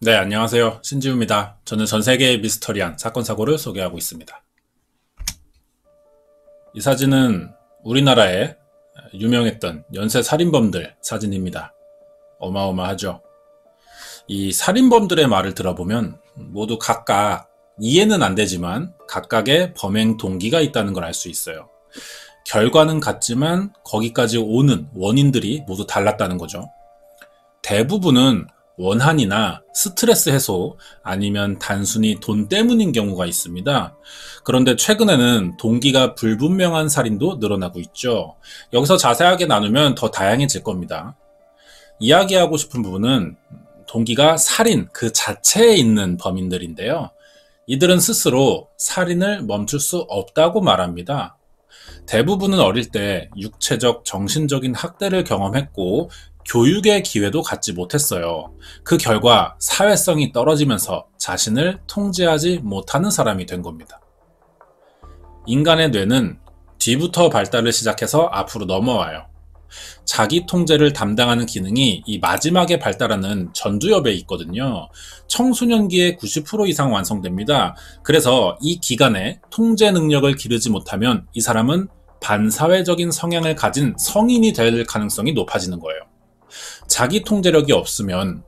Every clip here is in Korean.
네, 안녕하세요. 신지우입니다. 저는 전 세계의 미스터리한 사건, 사고를 소개하고 있습니다. 이 사진은 우리나라의 유명했던 연쇄 살인범들 사진입니다. 어마어마하죠. 이 살인범들의 말을 들어보면 모두 각각 이해는 안 되지만 각각의 범행 동기가 있다는 걸 알 수 있어요. 결과는 같지만 거기까지 오는 원인들이 모두 달랐다는 거죠. 대부분은 원한이나 스트레스 해소 아니면 단순히 돈 때문인 경우가 있습니다. 그런데 최근에는 동기가 불분명한 살인도 늘어나고 있죠. 여기서 자세하게 나누면 더 다양해질 겁니다. 이야기하고 싶은 부분은 동기가 살인 그 자체에 있는 범인들인데요. 이들은 스스로 살인을 멈출 수 없다고 말합니다. 대부분은 어릴 때 육체적, 정신적인 학대를 경험했고 교육의 기회도 갖지 못했어요. 그 결과 사회성이 떨어지면서 자신을 통제하지 못하는 사람이 된 겁니다. 인간의 뇌는 뒤부터 발달을 시작해서 앞으로 넘어와요. 자기 통제를 담당하는 기능이 이 마지막에 발달하는 전두엽에 있거든요. 청소년기에 90% 이상 완성됩니다. 그래서 이 기간에 통제 능력을 기르지 못하면 이 사람은 반사회적인 성향을 가진 성인이 될 가능성이 높아지는 거예요. 자기 통제력이 없으면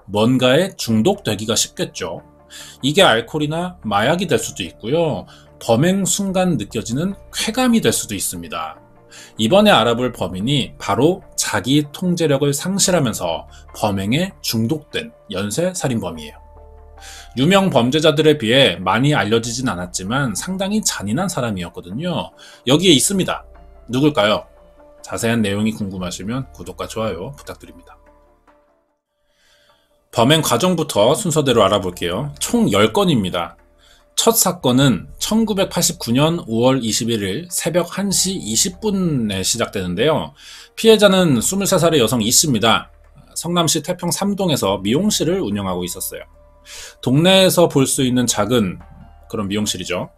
뭔가에 중독되기가 쉽겠죠. 이게 알코올이나 마약이 될 수도 있고요. 범행 순간 느껴지는 쾌감이 될 수도 있습니다. 이번에 알아볼 범인이 바로 자기 통제력을 상실하면서 범행에 중독된 연쇄 살인범이에요. 유명 범죄자들에 비해 많이 알려지진 않았지만 상당히 잔인한 사람이었거든요. 여기에 있습니다. 누굴까요? 자세한 내용이 궁금하시면 구독과 좋아요 부탁드립니다. 범행 과정부터 순서대로 알아볼게요. 총 10건입니다. 첫 사건은 1989년 5월 21일 새벽 1시 20분에 시작되는데요. 피해자는 23살의 여성 E씨입니다. 성남시 태평 3동에서 미용실을 운영하고 있었어요. 동네에서 볼 수 있는 작은 그런 미용실이죠.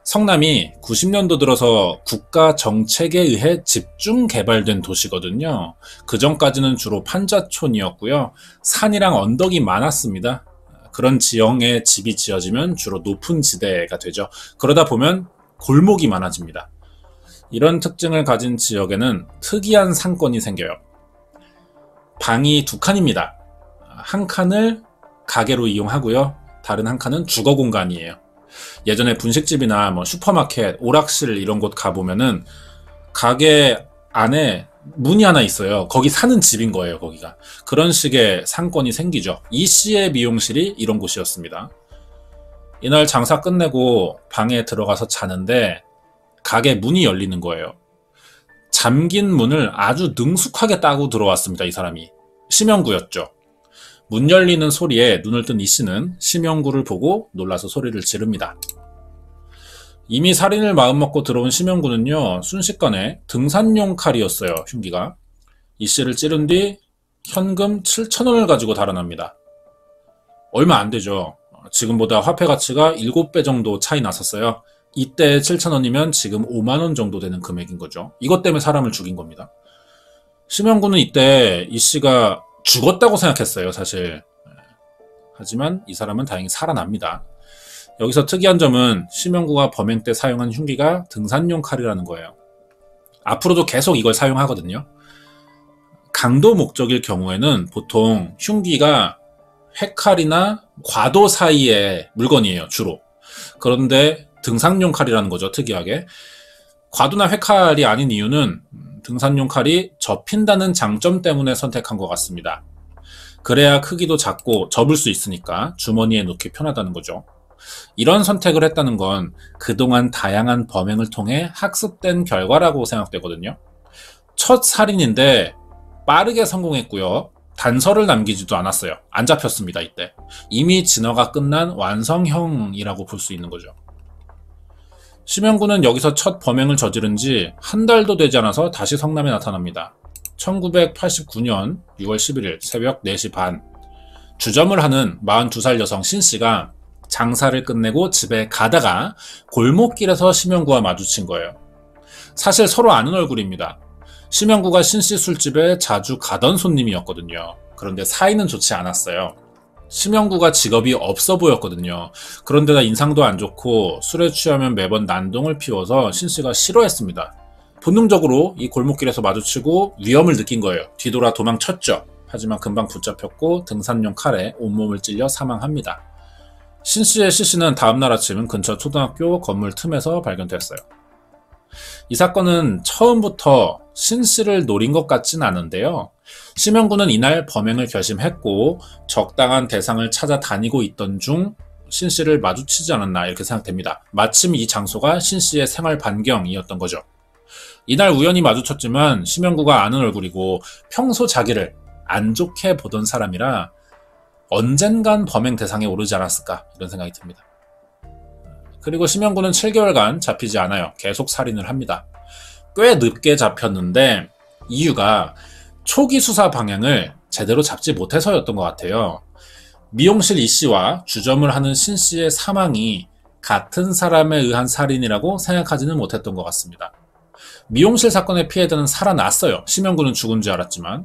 성남이 90년도 들어서 국가 정책에 의해 집중 개발된 도시거든요. 그 전까지는 주로 판자촌이었고요. 산이랑 언덕이 많았습니다. 그런 지형에 집이 지어지면 주로 높은 지대가 되죠. 그러다 보면 골목이 많아집니다. 이런 특징을 가진 지역에는 특이한 상권이 생겨요. 방이 2칸입니다. 한 칸을 가게로 이용하고요. 다른 한 칸은 주거 공간이에요. 예전에 분식집이나 슈퍼마켓, 오락실 이런 곳 가보면은 가게 안에 문이 하나 있어요. 거기 사는 집인 거예요, 거기가. 그런 식의 상권이 생기죠. E씨의 미용실이 이런 곳이었습니다. 이날 장사 끝내고 방에 들어가서 자는데 가게 문이 열리는 거예요. 잠긴 문을 아주 능숙하게 따고 들어왔습니다, 이 사람이. 심영구였죠. 문 열리는 소리에 눈을 뜬 E씨는 심영구를 보고 놀라서 소리를 지릅니다. 이미 살인을 마음먹고 들어온 심영구는요, 순식간에 등산용 칼이었어요, 흉기가. E씨를 찌른 뒤 현금 7,000원을 가지고 달아납니다. 얼마 안 되죠. 지금보다 화폐 가치가 7배 정도 차이 났었어요. 이때 7,000원이면 지금 5만원 정도 되는 금액인 거죠. 이것 때문에 사람을 죽인 겁니다. 심영구는 이때 E씨가 죽었다고 생각했어요, 사실. 하지만 이 사람은 다행히 살아납니다. 여기서 특이한 점은 심영구가 범행 때 사용한 흉기가 등산용 칼이라는 거예요. 앞으로도 계속 이걸 사용하거든요. 강도 목적일 경우에는 보통 흉기가 회칼이나 과도 사이의 물건이에요, 주로. 그런데 등산용 칼이라는 거죠, 특이하게. 과도나 회칼이 아닌 이유는 등산용 칼이 접힌다는 장점 때문에 선택한 것 같습니다. 그래야 크기도 작고 접을 수 있으니까 주머니에 넣기 편하다는 거죠. 이런 선택을 했다는 건 그동안 다양한 범행을 통해 학습된 결과라고 생각되거든요. 첫 살인인데 빠르게 성공했고요. 단서를 남기지도 않았어요. 안 잡혔습니다, 이때. 이미 진화가 끝난 완성형이라고 볼 수 있는 거죠. 심영구는 여기서 첫 범행을 저지른 지 한 달도 되지 않아서 다시 성남에 나타납니다. 1989년 6월 11일 새벽 4시 반. 주점을 하는 42살 여성 신씨가 장사를 끝내고 집에 가다가 골목길에서 심영구와 마주친 거예요. 사실 서로 아는 얼굴입니다. 심영구가 신씨 술집에 자주 가던 손님이었거든요. 그런데 사이는 좋지 않았어요. 심영구가 직업이 없어 보였거든요. 그런데다 인상도 안 좋고 술에 취하면 매번 난동을 피워서 신씨가 싫어했습니다. 본능적으로 이 골목길에서 마주치고 위험을 느낀 거예요. 뒤돌아 도망쳤죠. 하지만 금방 붙잡혔고 등산용 칼에 온몸을 찔려 사망합니다. 신씨의 시신은 다음날 아침 근처 초등학교 건물 틈에서 발견됐어요. 이 사건은 처음부터 신씨를 노린 것 같진 않은데요. 심영구는 이날 범행을 결심했고 적당한 대상을 찾아 다니고 있던 중 신씨를 마주치지 않았나 이렇게 생각됩니다. 마침 이 장소가 신씨의 생활 반경이었던 거죠. 이날 우연히 마주쳤지만 심영구가 아는 얼굴이고 평소 자기를 안 좋게 보던 사람이라 언젠간 범행 대상에 오르지 않았을까 이런 생각이 듭니다. 그리고 심영구는 7개월간 잡히지 않아요. 계속 살인을 합니다. 꽤 늦게 잡혔는데 이유가 초기 수사 방향을 제대로 잡지 못해서였던 것 같아요. 미용실 이씨와 주점을 하는 신씨의 사망이 같은 사람에 의한 살인이라고 생각하지는 못했던 것 같습니다. 미용실 사건의 피해자는 살아났어요. 심영구는 죽은 줄 알았지만.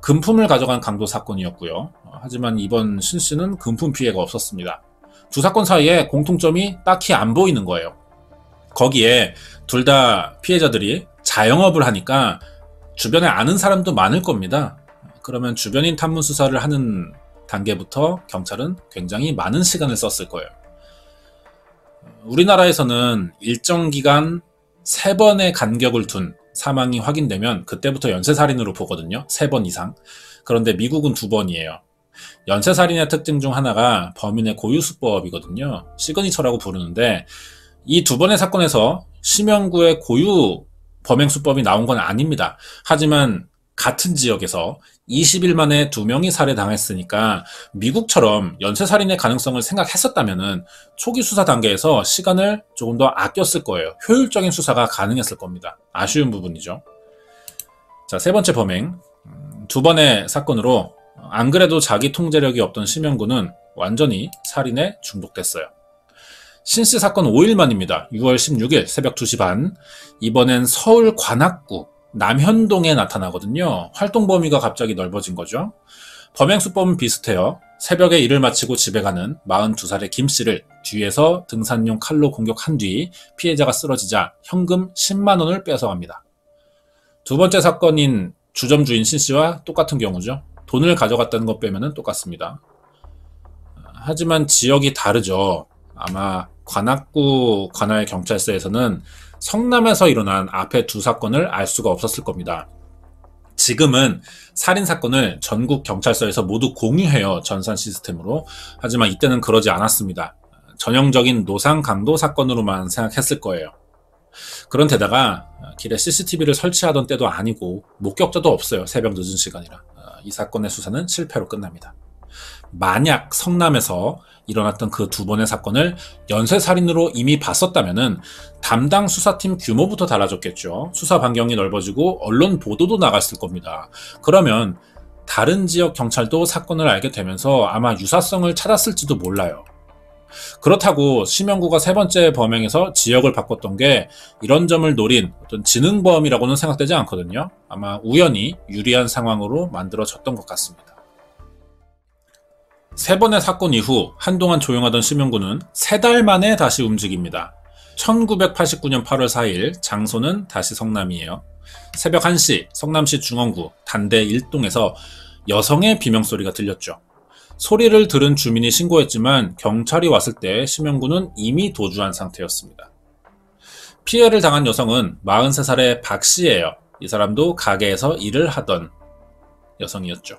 금품을 가져간 강도 사건이었고요. 하지만 이번 신씨는 금품 피해가 없었습니다. 두 사건 사이에 공통점이 딱히 안 보이는 거예요. 거기에 둘 다 피해자들이 자영업을 하니까 주변에 아는 사람도 많을 겁니다. 그러면 주변인 탐문 수사를 하는 단계부터 경찰은 굉장히 많은 시간을 썼을 거예요. 우리나라에서는 일정 기간 3번의 간격을 둔 사망이 확인되면 그때부터 연쇄살인으로 보거든요. 3번 이상. 그런데 미국은 2번이에요. 연쇄살인의 특징 중 하나가 범인의 고유수법이거든요. 시그니처라고 부르는데 이 2번의 사건에서 심영구의 고유 범행수법이 나온 건 아닙니다. 하지만 같은 지역에서 20일 만에 2명이 살해당했으니까 미국처럼 연쇄살인의 가능성을 생각했었다면 초기 수사 단계에서 시간을 조금 더 아꼈을 거예요. 효율적인 수사가 가능했을 겁니다. 아쉬운 부분이죠. 자, 세 번째 범행. 2번의 사건으로 안 그래도 자기 통제력이 없던 심영구는 완전히 살인에 중독됐어요. 신씨 사건 5일 만입니다. 6월 16일 새벽 2시 반. 이번엔 서울 관악구 남현동에 나타나거든요. 활동 범위가 갑자기 넓어진 거죠. 범행 수법은 비슷해요. 새벽에 일을 마치고 집에 가는 42살의 김씨를 뒤에서 등산용 칼로 공격한 뒤 피해자가 쓰러지자 현금 10만 원을 뺏어갑니다. 두 번째 사건인 주점 주인 신씨와 똑같은 경우죠. 돈을 가져갔다는 것 빼면 똑같습니다. 하지만 지역이 다르죠. 아마 관악구 관할경찰서에서는 성남에서 일어난 앞에 두 사건을 알 수가 없었을 겁니다. 지금은 살인사건을 전국 경찰서에서 모두 공유해요. 전산 시스템으로. 하지만 이때는 그러지 않았습니다. 전형적인 노상 강도 사건으로만 생각했을 거예요. 그런 데다가 길에 CCTV를 설치하던 때도 아니고 목격자도 없어요. 새벽 늦은 시간이라. 이 사건의 수사는 실패로 끝납니다. 만약 성남에서 일어났던 그 2번의 사건을 연쇄살인으로 이미 봤었다면 담당 수사팀 규모부터 달라졌겠죠. 수사 반경이 넓어지고 언론 보도도 나갔을 겁니다. 그러면 다른 지역 경찰도 사건을 알게 되면서 아마 유사성을 찾았을지도 몰라요. 그렇다고 심영구가 세 번째 범행에서 지역을 바꿨던 게 이런 점을 노린 어떤 지능범이라고는 생각되지 않거든요. 아마 우연히 유리한 상황으로 만들어졌던 것 같습니다. 세 번의 사건 이후 한동안 조용하던 심영구는 3달 만에 다시 움직입니다. 1989년 8월 4일 장소는 다시 성남이에요. 새벽 1시 성남시 중원구 단대 1동에서 여성의 비명소리가 들렸죠. 소리를 들은 주민이 신고했지만 경찰이 왔을 때 심영구는 이미 도주한 상태였습니다. 피해를 당한 여성은 43살의 박씨예요. 이 사람도 가게에서 일을 하던 여성이었죠.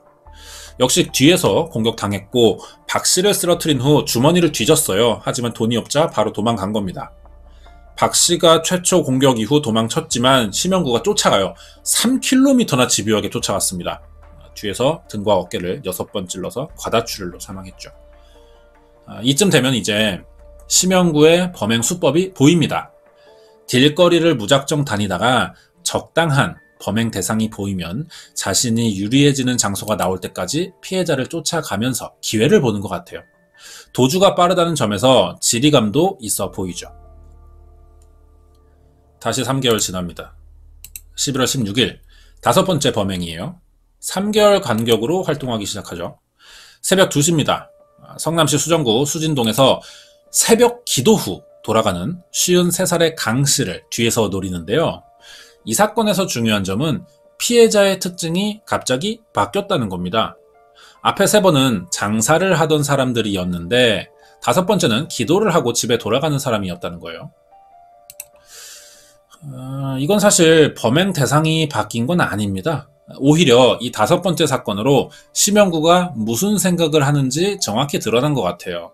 역시 뒤에서 공격당했고 박씨를 쓰러뜨린 후 주머니를 뒤졌어요. 하지만 돈이 없자 바로 도망간 겁니다. 박씨가 최초 공격 이후 도망쳤지만 심영구가 쫓아가요. 3km나 집요하게 쫓아갔습니다. 뒤에서 등과 어깨를 6번 찔러서 과다출혈로 사망했죠. 이쯤 되면 이제 심영구의 범행 수법이 보입니다. 길거리를 무작정 다니다가 적당한 범행 대상이 보이면 자신이 유리해지는 장소가 나올 때까지 피해자를 쫓아가면서 기회를 보는 것 같아요. 도주가 빠르다는 점에서 지리감도 있어 보이죠. 다시 3개월 지납니다. 11월 16일 5번째 범행이에요. 3개월 간격으로 활동하기 시작하죠. 새벽 2시입니다. 성남시 수정구 수진동에서 새벽 기도 후 돌아가는 53살의 강 씨를 뒤에서 노리는데요. 이 사건에서 중요한 점은 피해자의 특징이 갑자기 바뀌었다는 겁니다. 앞에 3번은 장사를 하던 사람들이었는데 5번째는 기도를 하고 집에 돌아가는 사람이었다는 거예요. 이건 사실 범행 대상이 바뀐 건 아닙니다. 오히려 이 5번째 사건으로 심영구가 무슨 생각을 하는지 정확히 드러난 것 같아요.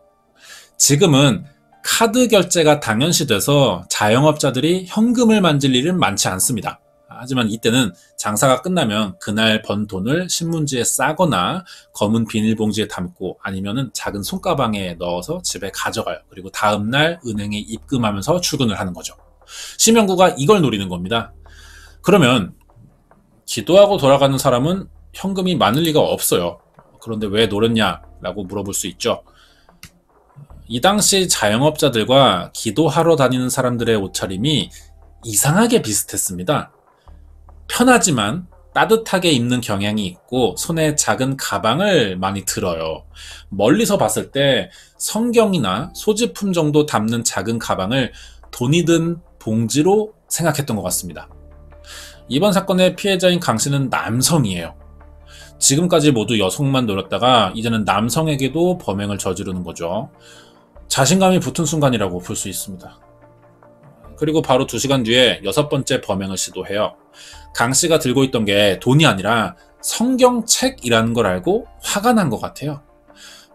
지금은 카드 결제가 당연시돼서 자영업자들이 현금을 만질 일은 많지 않습니다. 하지만 이때는 장사가 끝나면 그날 번 돈을 신문지에 싸거나 검은 비닐봉지에 담고 아니면은 작은 손가방에 넣어서 집에 가져가요. 그리고 다음날 은행에 입금하면서 출근을 하는 거죠. 심영구가 이걸 노리는 겁니다. 그러면 기도하고 돌아가는 사람은 현금이 많을 리가 없어요. 그런데 왜 노렸냐라고 물어볼 수 있죠. 이 당시 자영업자들과 기도하러 다니는 사람들의 옷차림이 이상하게 비슷했습니다. 편하지만 따뜻하게 입는 경향이 있고 손에 작은 가방을 많이 들어요. 멀리서 봤을 때 성경이나 소지품 정도 담는 작은 가방을 돈이 든 봉지로 생각했던 것 같습니다. 이번 사건의 피해자인 강 씨는 남성이에요. 지금까지 모두 여성만 노렸다가 이제는 남성에게도 범행을 저지르는 거죠. 자신감이 붙은 순간이라고 볼 수 있습니다. 그리고 바로 2시간 뒤에 6번째 범행을 시도해요. 강 씨가 들고 있던 게 돈이 아니라 성경책이라는 걸 알고 화가 난 것 같아요.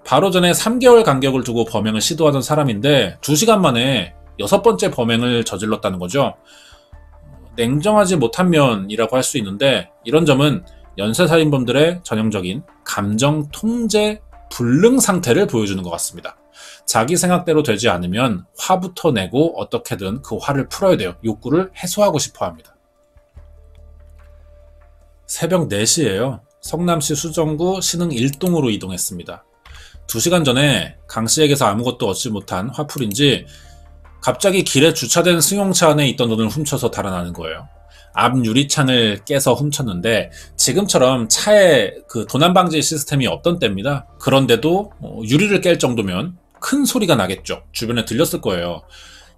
바로 전에 3개월 간격을 두고 범행을 시도하던 사람인데 2시간 만에 6번째 범행을 저질렀다는 거죠. 냉정하지 못한 면이라고 할 수 있는데 이런 점은 연쇄살인범들의 전형적인 감정 통제 불능 상태를 보여주는 것 같습니다. 자기 생각대로 되지 않으면 화부터 내고 어떻게든 그 화를 풀어야 돼요. 욕구를 해소하고 싶어 합니다. 새벽 4시예요. 성남시 수정구 신흥 1동으로 이동했습니다. 2시간 전에 강 씨에게서 아무것도 얻지 못한 화풀인지 갑자기 길에 주차된 승용차 안에 있던 돈을 훔쳐서 달아나는 거예요. 앞 유리창을 깨서 훔쳤는데 지금처럼 차에 그 도난 방지 시스템이 없던 때입니다. 그런데도 유리를 깰 정도면 큰 소리가 나겠죠. 주변에 들렸을 거예요.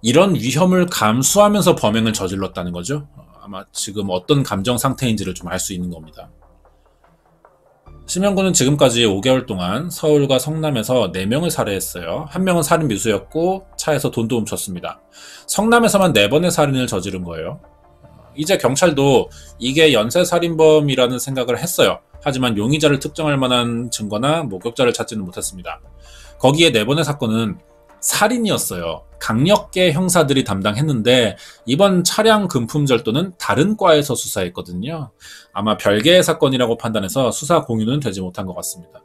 이런 위험을 감수하면서 범행을 저질렀다는 거죠. 아마 지금 어떤 감정 상태인지를 좀 알 수 있는 겁니다. 심영구는 지금까지 5개월 동안 서울과 성남에서 4명을 살해했어요. 1명은 살인 미수였고 차에서 돈도 훔쳤습니다. 성남에서만 4번의 살인을 저지른 거예요. 이제 경찰도 이게 연쇄살인범이라는 생각을 했어요. 하지만 용의자를 특정할 만한 증거나 목격자를 찾지는 못했습니다. 거기에 4번의 사건은 살인이었어요. 강력계 형사들이 담당했는데 이번 차량 금품 절도는 다른 과에서 수사했거든요. 아마 별개의 사건이라고 판단해서 수사 공유는 되지 못한 것 같습니다.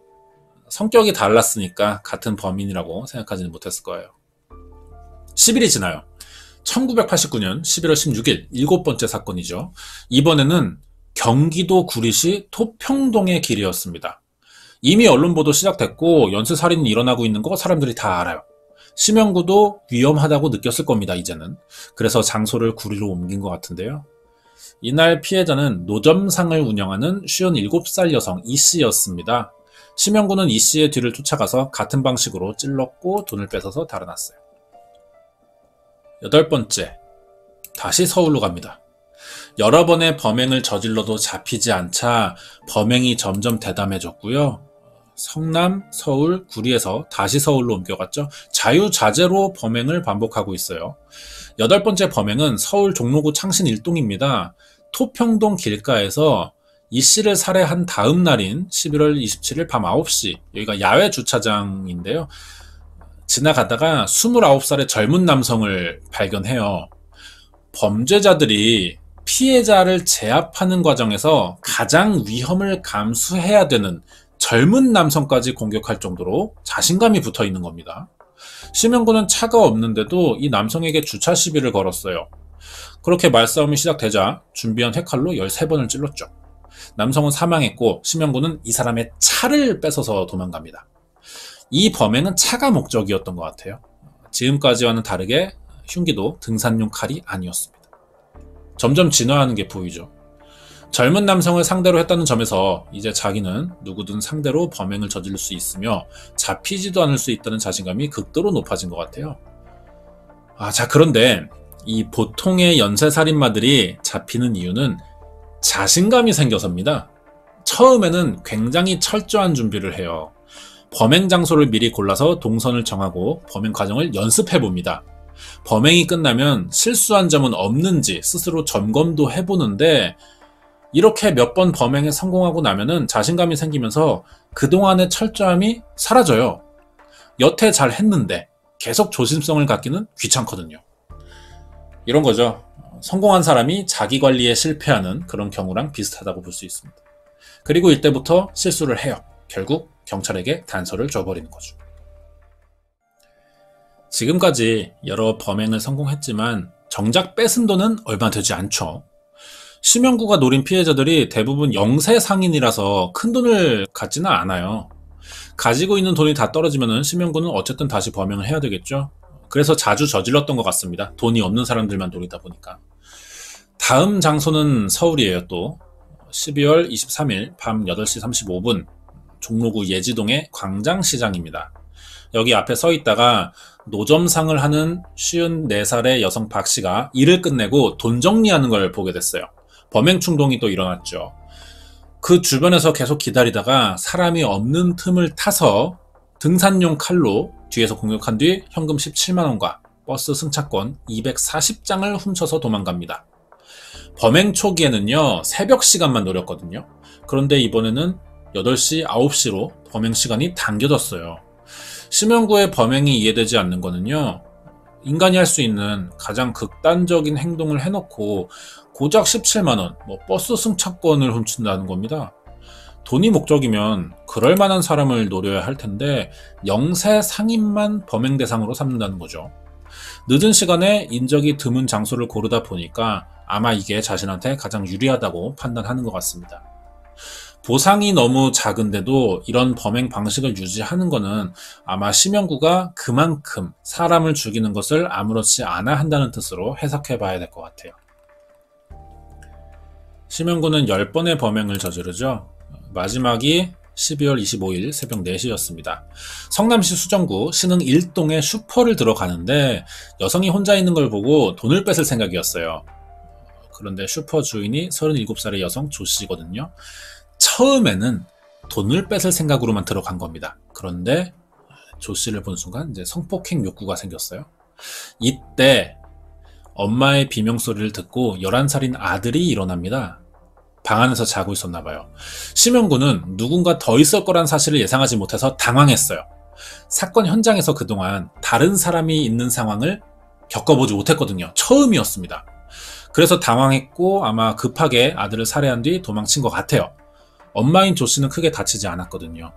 성격이 달랐으니까 같은 범인이라고 생각하지는 못했을 거예요. 10일이 지나요. 1989년 11월 16일 7번째 사건이죠. 이번에는 경기도 구리시 토평동의 길이었습니다. 이미 언론 보도 시작됐고 연쇄살인이 일어나고 있는 거 사람들이 다 알아요. 심영구도 위험하다고 느꼈을 겁니다, 이제는. 그래서 장소를 구리로 옮긴 것 같은데요. 이날 피해자는 노점상을 운영하는 57살 여성 이씨였습니다. 심영구는 이씨의 뒤를 쫓아가서 같은 방식으로 찔렀고 돈을 뺏어서 달아났어요. 8번째, 다시 서울로 갑니다. 여러 번의 범행을 저질러도 잡히지 않자 범행이 점점 대담해졌고요. 성남, 서울, 구리에서 다시 서울로 옮겨갔죠. 자유자재로 범행을 반복하고 있어요. 8번째 범행은 서울 종로구 창신 1동입니다. 토평동 길가에서 이 씨를 살해한 다음 날인 11월 27일 밤 9시, 여기가 야외 주차장인데요. 지나가다가 29살의 젊은 남성을 발견해요. 범죄자들이 피해자를 제압하는 과정에서 가장 위험을 감수해야 되는 젊은 남성까지 공격할 정도로 자신감이 붙어 있는 겁니다. 심영구는 차가 없는데도 이 남성에게 주차 시비를 걸었어요. 그렇게 말싸움이 시작되자 준비한 회칼로 13번을 찔렀죠. 남성은 사망했고 심영구는 이 사람의 차를 뺏어서 도망갑니다. 이 범행은 차가 목적이었던 것 같아요. 지금까지와는 다르게 흉기도 등산용 칼이 아니었습니다. 점점 진화하는 게 보이죠. 젊은 남성을 상대로 했다는 점에서 이제 자기는 누구든 상대로 범행을 저지를 수 있으며 잡히지도 않을 수 있다는 자신감이 극도로 높아진 것 같아요. 자, 그런데 이 보통의 연쇄살인마들이 잡히는 이유는 자신감이 생겨서입니다. 처음에는 굉장히 철저한 준비를 해요. 범행 장소를 미리 골라서 동선을 정하고 범행 과정을 연습해 봅니다. 범행이 끝나면 실수한 점은 없는지 스스로 점검도 해보는데, 이렇게 몇 번 범행에 성공하고 나면은 자신감이 생기면서 그동안의 철저함이 사라져요. 여태 잘 했는데 계속 조심성을 갖기는 귀찮거든요. 이런 거죠. 성공한 사람이 자기 관리에 실패하는 그런 경우랑 비슷하다고 볼 수 있습니다. 그리고 이때부터 실수를 해요. 결국 경찰에게 단서를 줘버리는 거죠. 지금까지 여러 범행을 성공했지만 정작 뺏은 돈은 얼마 되지 않죠. 심영구가 노린 피해자들이 대부분 영세 상인이라서 큰 돈을 갖지는 않아요. 가지고 있는 돈이 다 떨어지면은 심영구는 어쨌든 다시 범행을 해야 되겠죠. 그래서 자주 저질렀던 것 같습니다. 돈이 없는 사람들만 노리다 보니까. 다음 장소는 서울이에요. 또 12월 23일 밤 8시 35분 종로구 예지동의 광장시장입니다. 여기 앞에 서 있다가 노점상을 하는 54살의 여성 박씨가 일을 끝내고 돈 정리하는 걸 보게 됐어요. 범행 충동이 또 일어났죠. 그 주변에서 계속 기다리다가 사람이 없는 틈을 타서 등산용 칼로 뒤에서 공격한 뒤 현금 17만원과 버스 승차권 240장을 훔쳐서 도망갑니다. 범행 초기에는요, 새벽 시간만 노렸거든요. 그런데 이번에는 8시, 9시로 범행 시간이 당겨졌어요. 심영구의 범행이 이해되지 않는 거는요, 인간이 할 수 있는 가장 극단적인 행동을 해놓고 고작 17만원, 버스 승차권을 훔친다는 겁니다. 돈이 목적이면 그럴 만한 사람을 노려야 할 텐데 영세 상인만 범행 대상으로 삼는다는 거죠. 늦은 시간에 인적이 드문 장소를 고르다 보니까 아마 이게 자신한테 가장 유리하다고 판단하는 것 같습니다. 보상이 너무 작은데도 이런 범행 방식을 유지하는 것은 아마 심영구가 그만큼 사람을 죽이는 것을 아무렇지 않아 한다는 뜻으로 해석해 봐야 될 것 같아요. 심영구는 10번의 범행을 저지르죠. 마지막이 12월 25일 새벽 4시였습니다. 성남시 수정구 신흥 1동에 슈퍼를 들어가는데 여성이 혼자 있는 걸 보고 돈을 뺏을 생각이었어요. 그런데 슈퍼 주인이 37살의 여성 조씨거든요. 처음에는 돈을 뺏을 생각으로만 들어간 겁니다. 그런데 조씨를 본 순간 이제 성폭행 욕구가 생겼어요. 이때 엄마의 비명소리를 듣고 11살인 아들이 일어납니다. 방 안에서 자고 있었나 봐요. 심영구는 누군가 더 있을 거란 사실을 예상하지 못해서 당황했어요. 사건 현장에서 그동안 다른 사람이 있는 상황을 겪어보지 못했거든요. 처음이었습니다. 그래서 당황했고 아마 급하게 아들을 살해한 뒤 도망친 것 같아요. 엄마인 조씨는 크게 다치지 않았거든요.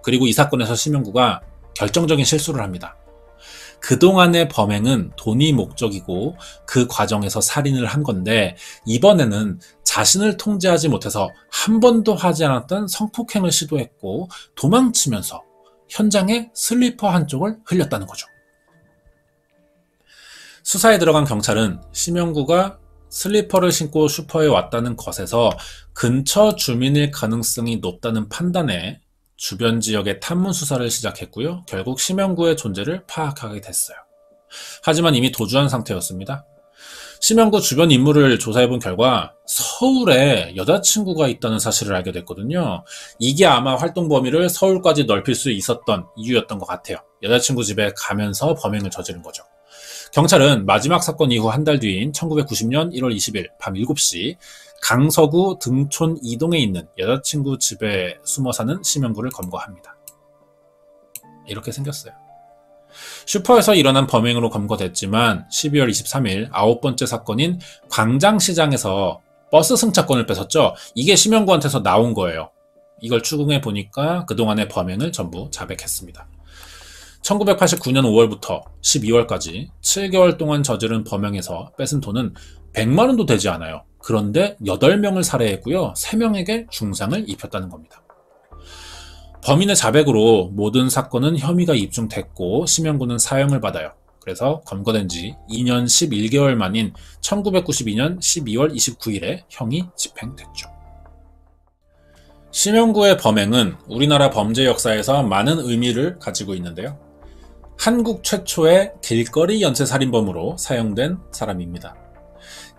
그리고 이 사건에서 심영구가 결정적인 실수를 합니다. 그동안의 범행은 돈이 목적이고 그 과정에서 살인을 한 건데 이번에는 자신을 통제하지 못해서 한 번도 하지 않았던 성폭행을 시도했고 도망치면서 현장에 슬리퍼 한쪽을 흘렸다는 거죠. 수사에 들어간 경찰은 심영구가 슬리퍼를 신고 슈퍼에 왔다는 것에서 근처 주민일 가능성이 높다는 판단에 주변 지역의 탐문 수사를 시작했고요. 결국 심영구의 존재를 파악하게 됐어요. 하지만 이미 도주한 상태였습니다. 심영구 주변 인물을 조사해본 결과 서울에 여자친구가 있다는 사실을 알게 됐거든요. 이게 아마 활동 범위를 서울까지 넓힐 수 있었던 이유였던 것 같아요. 여자친구 집에 가면서 범행을 저지른 거죠. 경찰은 마지막 사건 이후 한 달 뒤인 1990년 1월 20일 밤 7시 강서구 등촌 2동에 있는 여자친구 집에 숨어 사는 심영구를 검거합니다. 이렇게 생겼어요. 슈퍼에서 일어난 범행으로 검거됐지만 12월 23일 9번째 사건인 광장시장에서 버스 승차권을 뺏었죠. 이게 심영구한테서 나온 거예요. 이걸 추궁해 보니까 그동안의 범행을 전부 자백했습니다. 1989년 5월부터 12월까지 7개월 동안 저지른 범행에서 뺏은 돈은 100만 원도 되지 않아요. 그런데 8명을 살해했고요. 3명에게 중상을 입혔다는 겁니다. 범인의 자백으로 모든 사건은 혐의가 입증됐고 심영구는 사형을 받아요. 그래서 검거된 지 2년 11개월 만인 1992년 12월 29일에 형이 집행됐죠. 심영구의 범행은 우리나라 범죄 역사에서 많은 의미를 가지고 있는데요. 한국 최초의 길거리 연쇄살인범으로 사용된 사람입니다.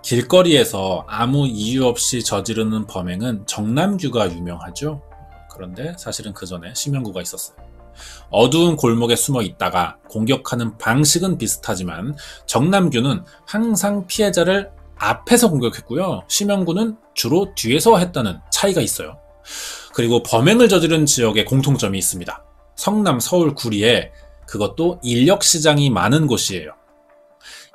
길거리에서 아무 이유 없이 저지르는 범행은 정남규가 유명하죠. 그런데 사실은 그 전에 심영구가 있었어요. 어두운 골목에 숨어 있다가 공격하는 방식은 비슷하지만 정남규는 항상 피해자를 앞에서 공격했고요. 심영구는 주로 뒤에서 했다는 차이가 있어요. 그리고 범행을 저지른 지역에 공통점이 있습니다. 성남 서울 구리에 그것도 인력시장이 많은 곳이에요.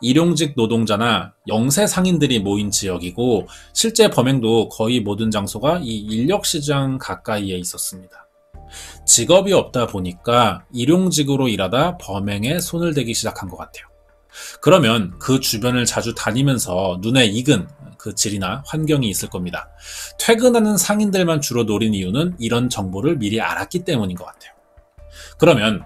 일용직 노동자나 영세 상인들이 모인 지역이고 실제 범행도 거의 모든 장소가 이 인력시장 가까이에 있었습니다. 직업이 없다 보니까 일용직으로 일하다 범행에 손을 대기 시작한 것 같아요. 그러면 그 주변을 자주 다니면서 눈에 익은 그 질이나 환경이 있을 겁니다. 퇴근하는 상인들만 주로 노린 이유는 이런 정보를 미리 알았기 때문인 것 같아요. 그러면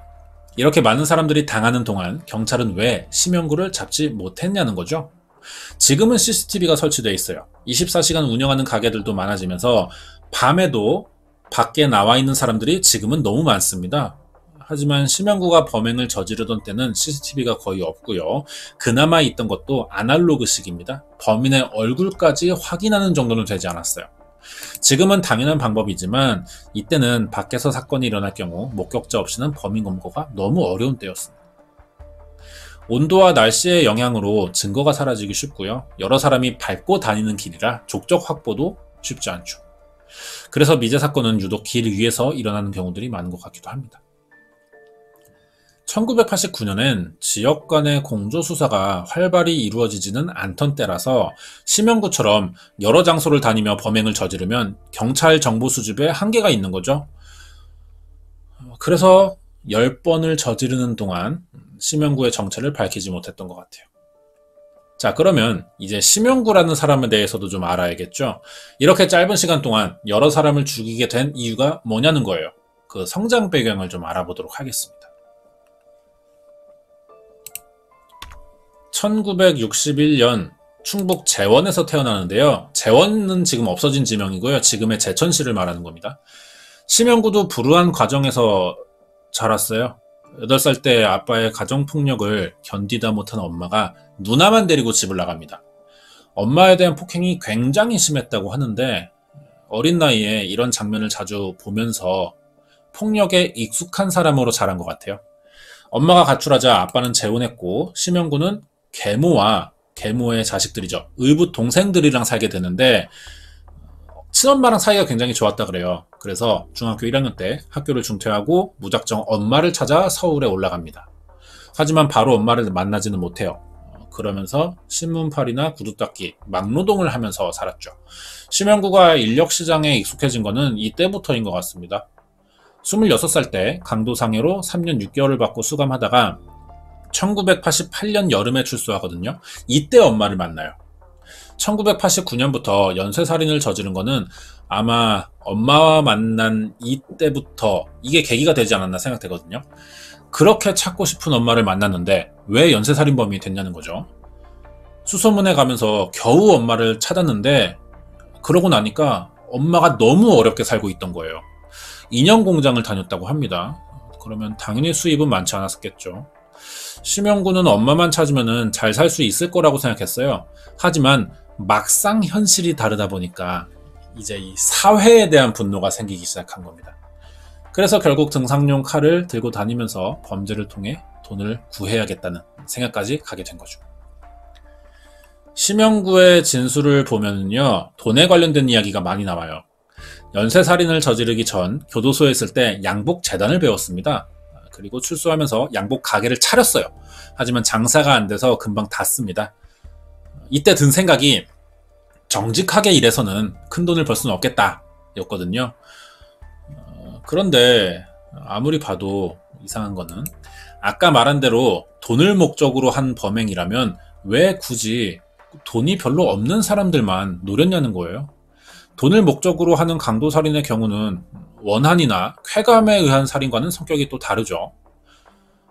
이렇게 많은 사람들이 당하는 동안 경찰은 왜 심영구를 잡지 못했냐는 거죠. 지금은 CCTV가 설치되어 있어요. 24시간 운영하는 가게들도 많아지면서 밤에도 밖에 나와 있는 사람들이 지금은 너무 많습니다. 하지만 심영구가 범행을 저지르던 때는 CCTV가 거의 없고요. 그나마 있던 것도 아날로그식입니다. 범인의 얼굴까지 확인하는 정도는 되지 않았어요. 지금은 당연한 방법이지만 이때는 밖에서 사건이 일어날 경우 목격자 없이는 범인 검거가 너무 어려운 때였습니다. 온도와 날씨의 영향으로 증거가 사라지기 쉽고요. 여러 사람이 밟고 다니는 길이라 족적 확보도 쉽지 않죠. 그래서 미제 사건은 유독 길 위에서 일어나는 경우들이 많은 것 같기도 합니다. 1989년엔 지역 간의 공조수사가 활발히 이루어지지는 않던 때라서 심영구처럼 여러 장소를 다니며 범행을 저지르면 경찰 정보 수집에 한계가 있는 거죠. 그래서 10번을 저지르는 동안 심영구의 정체를 밝히지 못했던 것 같아요. 자, 그러면 이제 심영구라는 사람에 대해서도 좀 알아야겠죠. 이렇게 짧은 시간 동안 여러 사람을 죽이게 된 이유가 뭐냐는 거예요. 그 성장 배경을 좀 알아보도록 하겠습니다. 1961년 충북 재원에서 태어나는데요. 재원은 지금 없어진 지명이고요. 지금의 제천시를 말하는 겁니다. 심영구도 불우한 과정에서 자랐어요. 8살 때 아빠의 가정폭력을 견디다 못한 엄마가 누나만 데리고 집을 나갑니다. 엄마에 대한 폭행이 굉장히 심했다고 하는데 어린 나이에 이런 장면을 자주 보면서 폭력에 익숙한 사람으로 자란 것 같아요. 엄마가 가출하자 아빠는 재혼했고 심영구는 계모와 계모의 자식들이죠. 의붓 동생들이랑 살게 되는데 친엄마랑 사이가 굉장히 좋았다 그래요. 그래서 중학교 1학년 때 학교를 중퇴하고 무작정 엄마를 찾아 서울에 올라갑니다. 하지만 바로 엄마를 만나지는 못해요. 그러면서 신문팔이나 구두닦기, 막노동을 하면서 살았죠. 심영구가 인력시장에 익숙해진 거는 이때부터인 것 같습니다. 26살 때 강도상해로 3년 6개월을 받고 수감하다가 1988년 여름에 출소하거든요. 이때 엄마를 만나요. 1989년부터 연쇄살인을 저지른 거는 아마 엄마와 만난 이때부터 이게 계기가 되지 않았나 생각되거든요. 그렇게 찾고 싶은 엄마를 만났는데 왜 연쇄살인범이 됐냐는 거죠. 수소문에 가면서 겨우 엄마를 찾았는데 그러고 나니까 엄마가 너무 어렵게 살고 있던 거예요. 인형 공장을 다녔다고 합니다. 그러면 당연히 수입은 많지 않았겠죠. 심영구는 엄마만 찾으면 잘 살 수 있을 거라고 생각했어요. 하지만 막상 현실이 다르다 보니까 이제 이 사회에 대한 분노가 생기기 시작한 겁니다. 그래서 결국 등산용 칼을 들고 다니면서 범죄를 통해 돈을 구해야겠다는 생각까지 가게 된 거죠. 심영구의 진술을 보면요, 돈에 관련된 이야기가 많이 나와요. 연쇄살인을 저지르기 전 교도소에 있을 때 양복 재단을 배웠습니다. 그리고 출소하면서 양복 가게를 차렸어요. 하지만 장사가 안 돼서 금방 닫습니다. 이때 든 생각이 정직하게 일해서는 큰 돈을 벌 수는 없겠다 였거든요. 그런데 아무리 봐도 이상한 거는 아까 말한 대로 돈을 목적으로 한 범행이라면 왜 굳이 돈이 별로 없는 사람들만 노렸냐는 거예요. 돈을 목적으로 하는 강도살인의 경우는 원한이나 쾌감에 의한 살인과는 성격이 또 다르죠.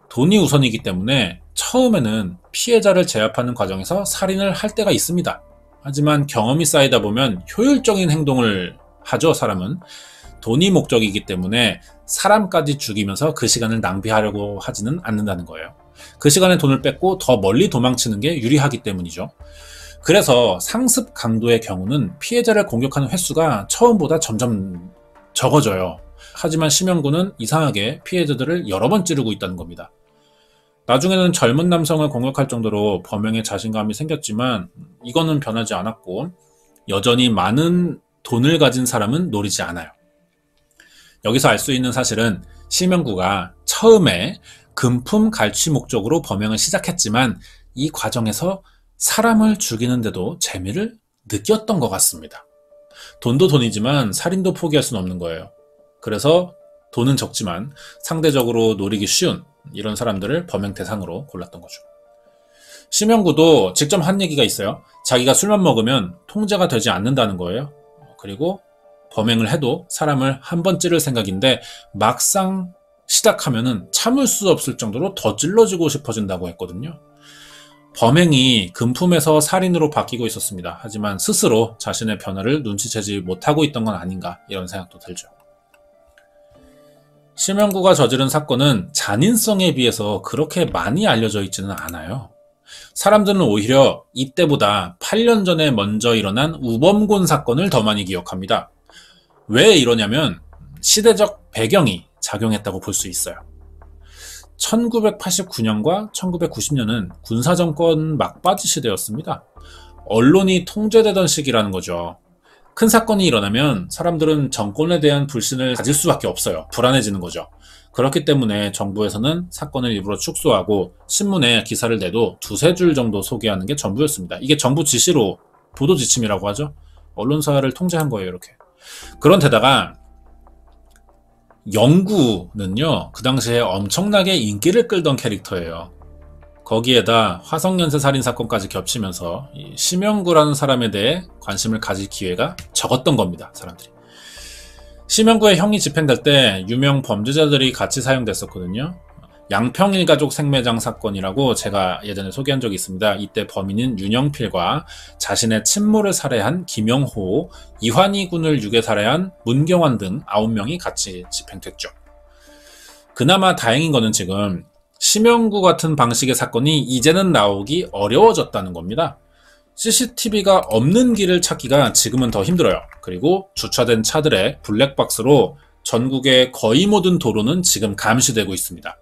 돈이 우선이기 때문에 처음에는 피해자를 제압하는 과정에서 살인을 할 때가 있습니다. 하지만 경험이 쌓이다 보면 효율적인 행동을 하죠, 사람은. 돈이 목적이기 때문에 사람까지 죽이면서 그 시간을 낭비하려고 하지는 않는다는 거예요. 그 시간에 돈을 뺏고 더 멀리 도망치는 게 유리하기 때문이죠. 그래서 상습 강도의 경우는 피해자를 공격하는 횟수가 처음보다 점점 적어져요. 하지만 심형구는 이상하게 피해자들을 여러 번 찌르고 있다는 겁니다. 나중에는 젊은 남성을 공격할 정도로 범행에 자신감이 생겼지만 이거는 변하지 않았고 여전히 많은 돈을 가진 사람은 노리지 않아요. 여기서 알 수 있는 사실은 심형구가 처음에 금품 갈취 목적으로 범행을 시작했지만 이 과정에서 사람을 죽이는데도 재미를 느꼈던 것 같습니다. 돈도 돈이지만 살인도 포기할 수는 없는 거예요. 그래서 돈은 적지만 상대적으로 노리기 쉬운 이런 사람들을 범행 대상으로 골랐던 거죠. 심형구도 직접 한 얘기가 있어요. 자기가 술만 먹으면 통제가 되지 않는다는 거예요. 그리고 범행을 해도 사람을 한 번 찌를 생각인데 막상 시작하면은 참을 수 없을 정도로 더 찔러주고 싶어진다고 했거든요. 범행이 금품에서 살인으로 바뀌고 있었습니다. 하지만 스스로 자신의 변화를 눈치채지 못하고 있던 건 아닌가 이런 생각도 들죠. 심형구가 저지른 사건은 잔인성에 비해서 그렇게 많이 알려져 있지는 않아요. 사람들은 오히려 이때보다 8년 전에 먼저 일어난 우범곤 사건을 더 많이 기억합니다. 왜 이러냐면 시대적 배경이 작용했다고 볼 수 있어요. 1989년과 1990년은 군사정권 막바지 시대였습니다. 언론이 통제되던 시기라는 거죠. 큰 사건이 일어나면 사람들은 정권에 대한 불신을 가질 수밖에 없어요. 불안해지는 거죠. 그렇기 때문에 정부에서는 사건을 일부러 축소하고 신문에 기사를 내도 두세 줄 정도 소개하는 게 전부였습니다. 이게 정부 지시로 보도 지침이라고 하죠. 언론사를 통제한 거예요, 이렇게. 그런데다가 영구는요, 그 당시에 엄청나게 인기를 끌던 캐릭터예요. 거기에다 화성연쇄 살인 사건까지 겹치면서 이 심형구라는 사람에 대해 관심을 가질 기회가 적었던 겁니다, 사람들이. 심형구의 형이 집행될 때 유명 범죄자들이 같이 사용됐었거든요. 양평일가족 생매장 사건이라고 제가 예전에 소개한 적이 있습니다. 이때 범인은 윤영필과 자신의 친모를 살해한 김영호, 이환희 군을 유괴 살해한 문경환 등 9명이 같이 집행됐죠. 그나마 다행인 거는 지금 심형구 같은 방식의 사건이 이제는 나오기 어려워졌다는 겁니다. CCTV가 없는 길을 찾기가 지금은 더 힘들어요. 그리고 주차된 차들의 블랙박스로 전국의 거의 모든 도로는 지금 감시되고 있습니다.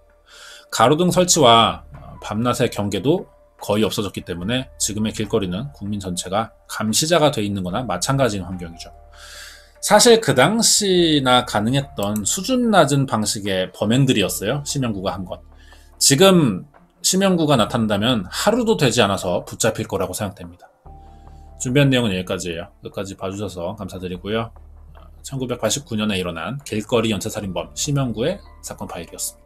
가로등 설치와 밤낮의 경계도 거의 없어졌기 때문에 지금의 길거리는 국민 전체가 감시자가 돼 있는 거나 마찬가지인 환경이죠. 사실 그 당시나 가능했던 수준 낮은 방식의 범행들이었어요. 심형구가 한 것. 지금 심형구가 나타난다면 하루도 되지 않아서 붙잡힐 거라고 생각됩니다. 준비한 내용은 여기까지예요. 끝까지 봐주셔서 감사드리고요. 1989년에 일어난 길거리 연쇄살인범 심형구의 사건 파일이었습니다.